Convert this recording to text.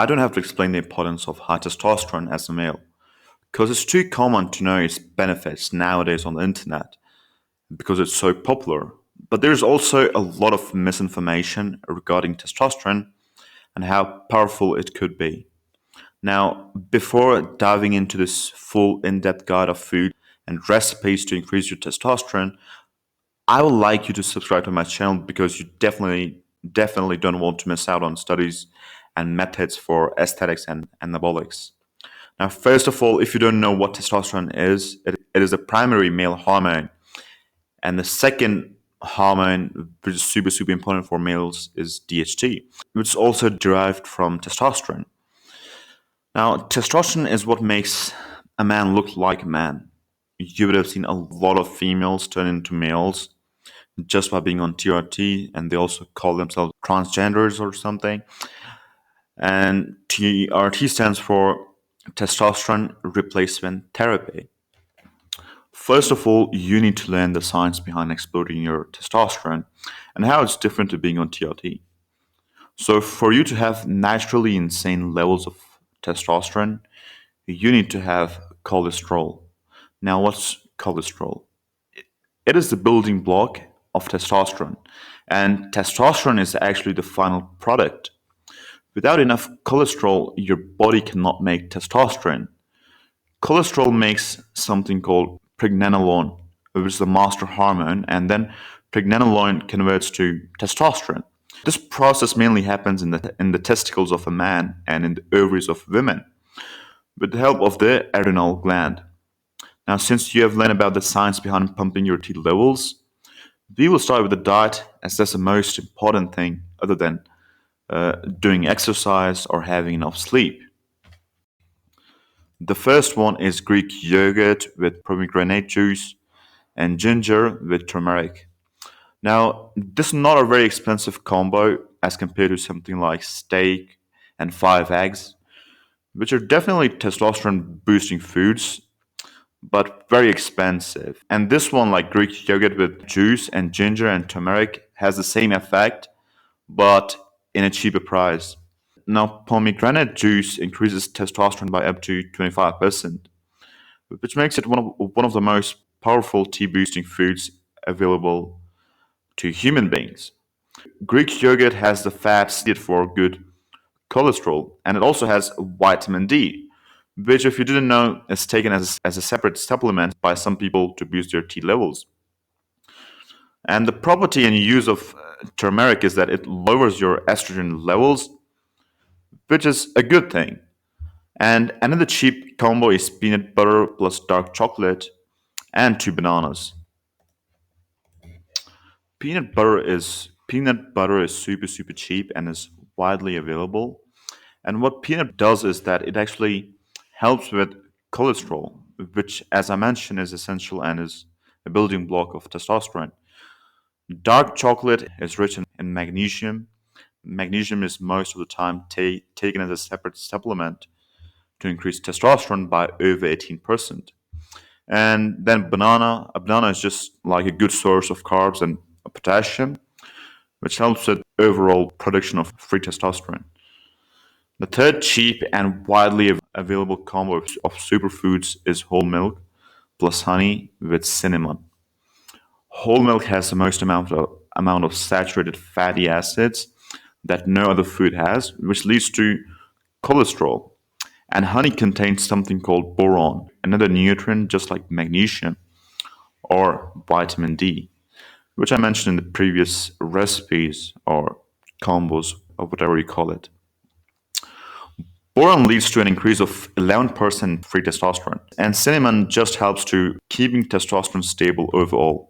I don't have to explain the importance of high testosterone as a male, because it's too common to know its benefits nowadays on the internet, because it's so popular. But there's also a lot of misinformation regarding testosterone and how powerful it could be. Now, before diving into this full in depth guide of food and recipes to increase your testosterone, I would like you to subscribe to my channel because you definitely don't want to miss out on studies and methods for aesthetics and anabolics. Now, first of all, if you don't know what testosterone is, it is a primary male hormone. And the second hormone, which is super important for males, is DHT, which is also derived from testosterone. Now, testosterone is what makes a man look like a man. You would have seen a lot of females turn into males just by being on TRT, and they also call themselves transgenders or something. And TRT stands for testosterone replacement therapy. First of all, you need to learn the science behind exploding your testosterone and how it's different to being on TRT. So, for you to have naturally insane levels of testosterone, you need to have cholesterol. Now, what's cholesterol? It is the building block of testosterone, and testosterone is actually the final product. Without enough cholesterol, your body cannot make testosterone. Cholesterol makes something called pregnenolone, which is the master hormone, and then pregnenolone converts to testosterone. This process mainly happens in the testicles of a man and in the ovaries of women with the help of the adrenal gland. Now, since you have learned about the science behind pumping your T levels, we will start with the diet, as that's the most important thing other than doing exercise or having enough sleep. The first one is Greek yogurt with pomegranate juice and ginger with turmeric. Now, this is not a very expensive combo as compared to something like steak and 5 eggs, which are definitely testosterone boosting foods, but very expensive. And this one, like Greek yogurt with juice and ginger and turmeric, has the same effect, but in a cheaper price. Now, pomegranate juice increases testosterone by up to 25%, which makes it one of the most powerful T boosting foods available to human beings. Greek yogurt has the fats needed for good cholesterol, and it also has vitamin D, which, if you didn't know, is taken as a separate supplement by some people to boost their T levels. And the property and use of turmeric is that it lowers your estrogen levels, which is a good thing. And another cheap combo is peanut butter plus dark chocolate and 2 bananas. Peanut butter is super cheap and is widely available. And what peanut does is that it actually helps with cholesterol, which, as I mentioned, is essential and is a building block of testosterone. Dark chocolate is rich in magnesium. Magnesium is most of the time taken as a separate supplement to increase testosterone by over 18%. And then a banana is just like a good source of carbs and potassium, which helps with overall production of free testosterone. The third cheap and widely available combo of superfoods is whole milk plus honey with cinnamon. Whole milk has the most amount of saturated fatty acids that no other food has, which leads to cholesterol. And honey contains something called boron, another nutrient just like magnesium or vitamin D, which I mentioned in the previous recipes or combos or whatever you call it. Boron leads to an increase of 11% free testosterone, and cinnamon just helps to keeping testosterone stable overall.